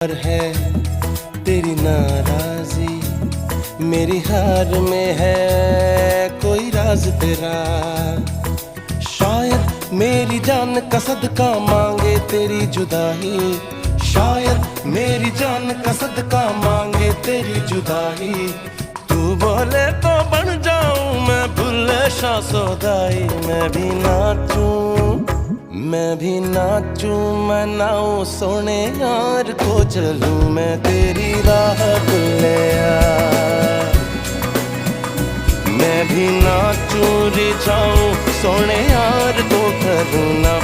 पर है तेरी नाराजी, मेरी हार में है कोई राज तेरा। शायद मेरी जान का सदका मांगे तेरी जुदाई, शायद मेरी जान का सदका मांगे तेरी जुदाई। तू बोले तो बन जाऊं मैं भुल्ले शाह सौदाई। मैं भी नाचूं, मैं नाऊं सोने यार को चलूं मैं तेरी राह भुल्लिया। मैं भी नाचूं रिझाऊं सोने यार को करूं ना।